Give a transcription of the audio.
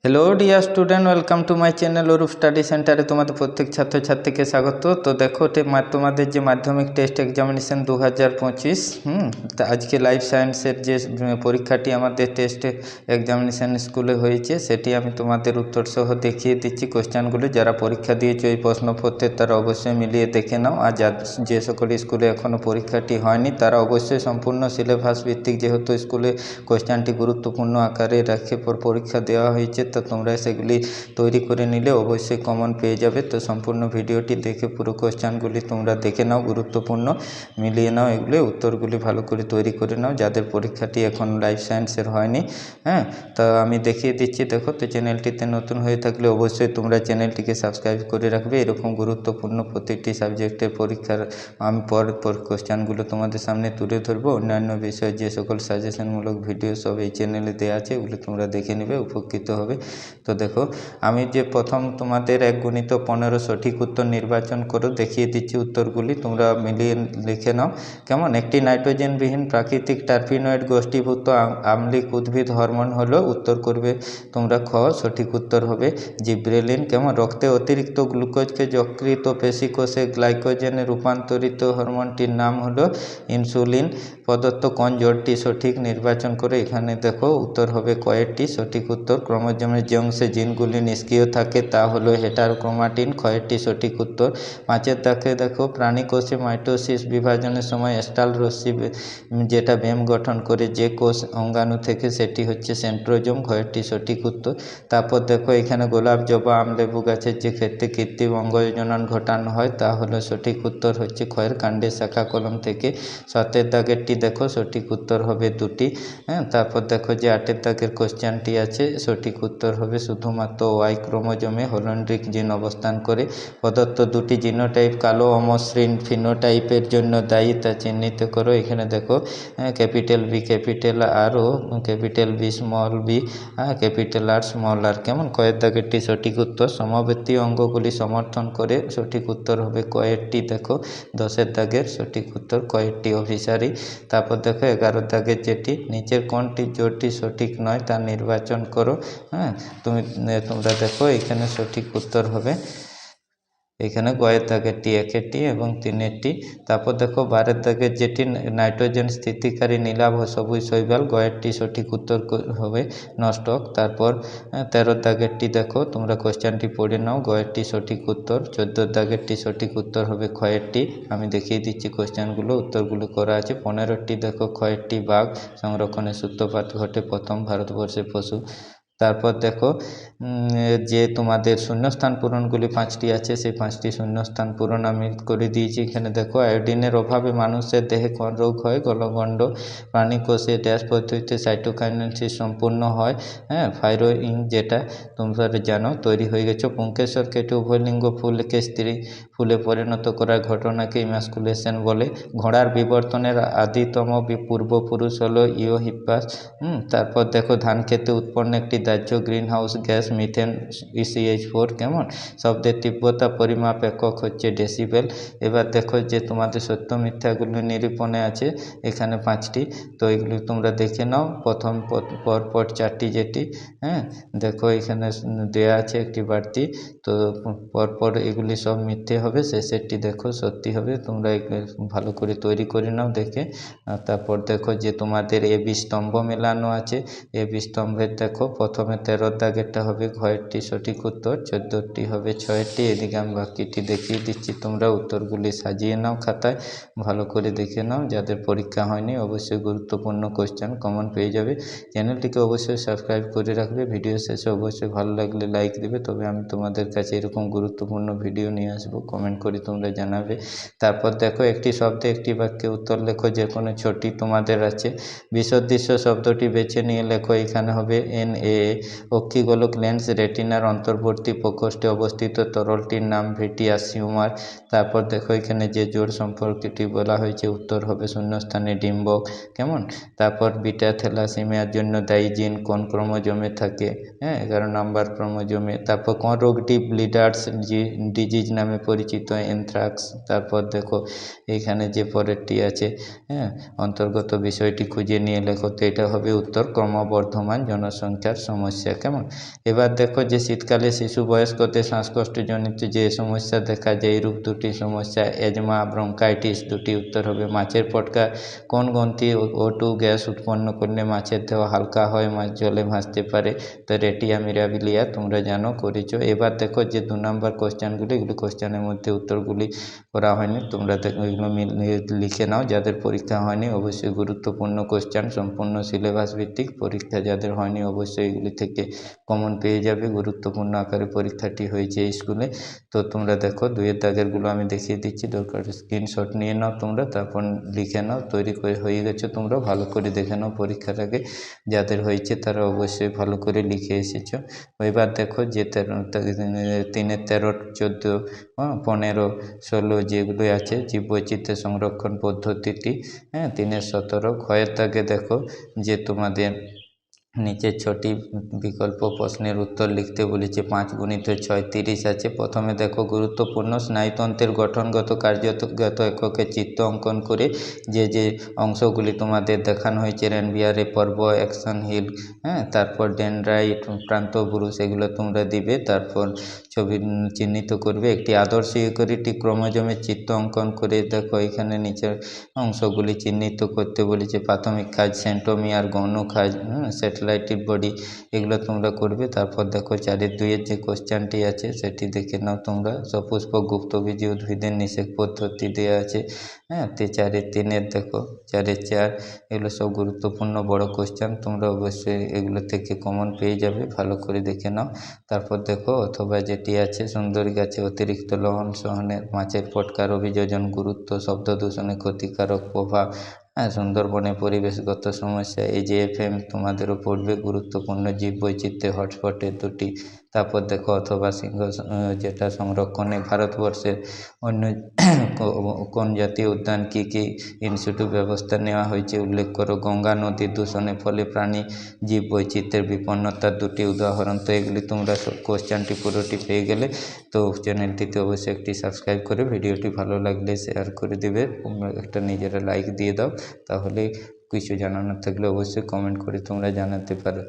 Hello dear student, welcome to my channel Arup study সেন্টারে তোমাদের প্রত্যেক ছাত্রছাত্রীকে স্বাগত। তো দেখো তোমাদের যে মাধ্যমিক টেস্ট এক্সামিনেশন 2025, তা আজকে লাইফ সায়েন্সের যে পরীক্ষাটি আমাদের টেস্ট এক্সামিনেশন স্কুলে হয়েছে সেটি আমি তোমাদের উত্তর সহ দেখিয়ে দিচ্ছি কোশ্চেনগুলো। যারা পরীক্ষা দিয়েছো এই প্রশ্নপত্রের তারা অবশ্যই মিলিয়ে দেখে নাও। আর যে সকল স্কুলে এখনও পরীক্ষাটি হয়নি তারা অবশ্যই সম্পূর্ণ সিলেবাস ভিত্তিক, যেহেতু স্কুলে কোশ্চেনটি গুরুত্বপূর্ণ আকারে রেখে পরীক্ষা দেওয়া হয়েছে, তো তোমরা সেগুলি তৈরি করে নিলে অবশ্যই কমন পেয়ে যাবে। তো সম্পূর্ণ ভিডিওটি দেখে পুরো কোশ্চেনগুলি তোমরা দেখে নাও, গুরুত্বপূর্ণ মিলিয়ে নাও, এগুলি উত্তরগুলি ভালো করে তৈরি করে নাও যাদের পরীক্ষাটি এখন লাইফ সায়েন্সের হয়নি। তো আমি দেখিয়ে দিচ্ছি। দেখো, তো চ্যানেলটিতে নতুন হয়ে থাকলে অবশ্যই তোমরা চ্যানেলটিকে সাবস্ক্রাইব করে রাখবে। এরকম গুরুত্বপূর্ণ প্রতিটি সাবজেক্টের পরীক্ষার আমি পর কোশ্চেনগুলো তোমাদের সামনে তুলে ধরবো। অন্যান্য বিষয়ে যে সকল সাজেশনমূলক ভিডিও সব এই চ্যানেলে দেওয়া আছে, ওগুলো তোমরা দেখে নেবে, উপকৃত হবে। তো দেখো, আমি যে প্রথম তোমাদের 1 গুণিত 15 সঠিক উত্তর নির্বাচন করো দেখিয়ে দিচ্ছি উত্তরগুলি, তোমরা মিলিয়ে লিখে নাও। কেমন? একটি নাইট্রোজেনবিহীন প্রাকৃতিক টার্পিনয়েড গোষ্ঠীভূত আম্লিক উদ্ভিদ হরমোন হলো, উত্তর করবে তোমরা খ, সঠিক উত্তর হবে জিব্রেলিন। কেমন? রক্তে অতিরিক্ত গ্লুকোজকে যকৃত পেশিকোষে গ্লাইকোজেনে রূপান্তরিত হরমোনটির নাম হলো ইনসুলিন। প্রদত্ত কোন জোড়টি সঠিক নির্বাচন করে এখানে দেখো উত্তর হবে কয়েকটি সঠিক উত্তর। ক্রোমোজোমের যে অংশে জিনগুলি নিষ্ক্রিয় থাকে তা হলো হেটারোক্রোমাটিন, কয়েকটি সঠিক উত্তর। 5-এর দাগে দেখো প্রাণী কোষে মাইটোসিস বিভাজনের সময় স্টাল রশ্মি যেটা ব্যাম গঠন করে যে কোষ অঙ্গাণু থেকে, সেটি হচ্ছে সেন্ট্রোজোম, কয়েকটি সঠিক উত্তর। তারপর দেখো এখানে গোলাপ জবা আমলেবু গাছের যে ক্ষেত্রে কৃত্রিম অঙ্গজনন ঘটানো হয় তা হলো সঠিক উত্তর হচ্ছে ক্ষয়ের কাণ্ডের শাখা কলম থেকে। 7-এর দাগেরটি দেখো সঠিক উত্তর হবে 2টি। তারপর দেখো যে 8-এর দাগের কোশ্চেনটি আছে, সঠিক উত্তর হবে শুধুমাত্র ওয়াই ক্রোমোজোমে হলোন্ড্রিক জিন অবস্থান করে। প্রদত্ত 2টি জিনোটাইপ কালো অমসৃণ ফিনোটাইপের জন্য দায়ী তা চিহ্নিত করো। এখানে দেখো ক্যাপিটাল বি ক্যাপিটাল আর ও capital B small b, capital R small r. কেমন? কয়ের দাগেরটি সঠিক উত্তর সমবর্তী অঙ্গগুলি সমর্থন করে, সঠিক উত্তর হবে কয়েরটি। দেখো 10-এর দাগের সঠিক উত্তর কয়েরটি অভিসারী। তারপর দেখো 11-এর দাগের যেটি নিচের কোনটি জোড়টি সঠিক নয় তা নির্বাচন করো। তোমরা দেখো এখানে সঠিক উত্তর হবে এখানে গয়ের দাগেরটি 1-এরটি এবং 3-এরটি। তারপর দেখো 12-এর দাগের যেটি নাইট্রোজেন স্থিতিকারী নীলাভ সবুজ শৈবাল, গয়েরটি সঠিক উত্তর হবে নস্টক। তারপর 13-এর দাগেরটি দেখো তোমরা কোশ্চেনটি পড়ে নাও, গয়েরটি সঠিক উত্তর। 14-এর দাগেরটি সঠিক উত্তর হবে ক্ষয়েরটি। আমি দেখিয়ে দিচ্ছি কোশ্চেনগুলো, উত্তরগুলো করা আছে। 15-টি দেখো ক্ষয়েরটি বাঘ সংরক্ষণের সূত্রপাত ঘটে প্রথম ভারতবর্ষের পশু। তারপর দেখো যে তোমাদের শূন্যস্থান পূরণগুলি 5টি আছে, সেই 5টি শূন্যস্থান পূরণ আমি করে দিয়েছি। এখানে দেখো আয়োডিনের অভাবে মানুষের দেহে কোন রোগ হয়? গলগণ্ড। প্রাণী কোষে ড্যাশ পদ্ধতিতে সাইটোকাইনেসিস সম্পূর্ণ হয়? ফাইরোইং, যেটা তোমরা জানো, তৈরি হয়ে গেছে। পুংকেশ্বর কেটে উভয়লিঙ্গ ফুলকে স্ত্রী ফুলে পরিণত করার ঘটনাকে ইমাস্কুলেশন বলে। ঘোড়ার বিবর্তনের আদিতম পূর্বপুরুষ হলো ইওহিপাস। তারপর দেখো ধান খেতে উৎপন্ন একটি দাহ্য green house gas methane CH4। কেমন? শব্দের তীব্রতা পরিমাপ একক হচ্ছে ডেসিবেল। এবার দেখো যে তোমাদের সত্য মিথ্যাগুলো নিরূপণে আছে এখানে 5টি, তো এগুলি তোমরা দেখে নাও। প্রথম পরপর 4টি যেটি দেখো এখানে দেয়া আছে একটি বাড়তি, তো পরপর এগুলি সব মিথ্যে হবে, শেষেরটি দেখো সত্যি হবে। তোমরা ভালো করে তৈরি করে নাও দেখে। তারপর দেখো যে তোমাদের এবি স্তম্ভ মেলানো আছে, এবি স্তম্ভের দেখো প্রথমে 13-এর দাগেরটা হবে ঘয়েরটি সঠিক উত্তর, 14টি হবে 6-টি। এদিকে আমি বাকিটি দেখিয়ে দিচ্ছি, তোমরা উত্তরগুলি সাজিয়ে নাও খাতায়, ভালো করে দেখে নাও। যাদের পরীক্ষা হয়নি অবশ্যই গুরুত্বপূর্ণ কোশ্চেন কমন পেয়ে যাবে। চ্যানেলটিকে অবশ্যই সাবস্ক্রাইব করে রাখবে। ভিডিও শেষে অবশ্যই ভালো লাগলে লাইক দেবে, তবে আমি তোমাদের কাছে এরকম গুরুত্বপূর্ণ ভিডিও নিয়ে আসবো। কমেন্ট করে তোমরা জানাবে। তারপর দেখো একটি শব্দে একটি বাক্যে উত্তর লেখো, যে কোনো ছটি তোমাদের আছে। বিসদৃশ্য শব্দটি বেছে নিয়ে লেখো। এখানে হবে NA। অক্ষিগোলক লেন্স রেটিনার অন্তর্বর্তী প্রকোষ্ঠে অবস্থিত, তরলটির নাম ভিট্রিয়াস হিউমার। তারপর দেখো এখানে যে জোড় সম্পর্কটি বলা হয়েছে, উত্তর হবে শূন্যস্থানে ডিম্বক। কেমন? তারপর বিটা থ্যালাসেমিয়ার জন্য দায়ী জিন কোন ক্রোমোজোমে থাকে? 11 নম্বর ক্রোমোজোমে। তারপর কোন রোগটি ব্লিডার্স ডিজিজ নামে পরিচিত? অ্যানথ্রাক্স। তারপর দেখো এইখানে যে পরেরটি আছে, অন্তর্গত বিষয়টি খুঁজে নিয়ে লেখো, তো এটা হবে উত্তর ক্রমবর্ধমান জনসংখ্যার সমস্যা। কেমন? এবার দেখো যে শীতকালে শিশু বয়স্কদের শ্বাসকষ্টজনিত যে সমস্যা দেখা যায় এইরূপ দুটি সমস্যা অ্যাজমা ব্রঙ্কাইটিস দুটি উত্তর হবে মাছের পটকা কোন গ্রন্থি O2 গ্যাস উৎপন্ন করলে মাছের দেহ হালকা হয় মাছ জলে ভাসতে পারে তো রেটিয়া মিরাবিলিয়া তোমরা জানো করেছো। এবার দেখো যে 2 নম্বর কোশ্চেনগুলি এগুলি কোশ্চেনের মধ্যে উত্তরগুলি করা হয়নি তোমরা দেখো এগুলো লিখে নাও যাদের পরীক্ষা হয়নি অবশ্যই গুরুত্বপূর্ণ কোশ্চেন সম্পূর্ণ সিলেবাস ভিত্তিক পরীক্ষা যাদের হয়নি অবশ্যই এগুলি থেকে কমন পেয়ে যাবে গুরুত্বপূর্ণ আকারে পরীক্ষাটি হয়েছে এই স্কুলে। তো তোমরা দেখো 2-এর দাগেরগুলো আমি দেখিয়ে দিচ্ছি দরকার স্ক্রিনশট নিয়ে নাও তোমরা তারপর লিখে নাও তৈরি করে হয়ে গেছে তোমরা ভালো করে দেখে নাও পরীক্ষার আগে যাদের হয়েছে তারা অবশ্যই ভালো করে লিখে এসেছো। এবার দেখো যে 3-এর 13, 14, 15, 16 যেগুলো আছে জীববৈচিত্র্য সংরক্ষণ পদ্ধতিটি 3-এর 17 ক্ষয়ের দাগে দেখো যে তোমাদের নিচের 6টি বিকল্প প্রশ্নের উত্তর লিখতে বলেছে 5 × 6 30 আছে। প্রথমে দেখো গুরুত্বপূর্ণ স্নায়ুতন্ত্রের গঠনগত কার্যগত এককে চিত্র অঙ্কন করে যে অংশগুলি তোমাদের দেখানো হয়েছে রেনবিয়ারে পর্ব অ্যাকশন হিল তারপর ডেনড্রাইট প্রান্তপুরুষ এগুলো তোমরা দিবে তারপর ছবি চিহ্নিত করবে একটি আদর্শ ইউক্যারিওটিক ক্রোমোজোমের চিত্র অঙ্কন করে দেখো এখানে নিচের অংশগুলি চিহ্নিত করতে বলেছে প্রাথমিক কাজ সেন্ট্রোমিয়ার গৌণ কাজ স্যাটেলাইটের বডি এগুলো তোমরা করবে। তারপর দেখো 4-এর 2-এর যে কোশ্চেনটি আছে সেটি দেখে নাও তোমরা সপুষ্পক গুপ্তবীজী উদ্ভিদের নিষেক পদ্ধতি দেওয়া আছে 4-এর 3-এর দেখো 4-এর 4 এগুলো সব গুরুত্বপূর্ণ বড় কোশ্চেন তোমরা অবশ্যই এগুলো থেকে কমন পেয়ে যাবে ভালো করে দেখে নাও। তারপর দেখো অথবা যেটি আছে সুন্দরী গাছে অতিরিক্ত লবণ সহনের মাছের পটকার অভিযোজন গুরুত্ব শব্দ দূষণের ক্ষতিকারক প্রভাব সুন্দরবনে পরিবেশগত সমস্যা এই যে FM তোমাদেরও পড়বে গুরুত্বপূর্ণ জীববৈচিত্র্যের হটস্পটের দুটি। তারপর দেখো অথবা সিংহ যেটা সংরক্ষণে ভারতবর্ষের অন্য কোন জাতীয় উদ্যান কী কী ইনস্টিটিউট ব্যবস্থা নেওয়া হয়েছে উল্লেখ করো। গঙ্গা নদীর দূষণের ফলে প্রাণী জীববৈচিত্র্যের বিপন্নতার দুটি উদাহরণ। তো এগুলি তোমরা কোশ্চেনটি পুরোটি পেয়ে গেলে তো চ্যানেলটিতে অবশ্যই একটি সাবস্ক্রাইব করে ভিডিওটি ভালো লাগলে শেয়ার করে দেবে একটা নিজেরা লাইক দিয়ে দাও তাহলে কিছু জানানোর থাকলে অবশ্যই কমেন্ট করে তোমরা জানাতে পারো।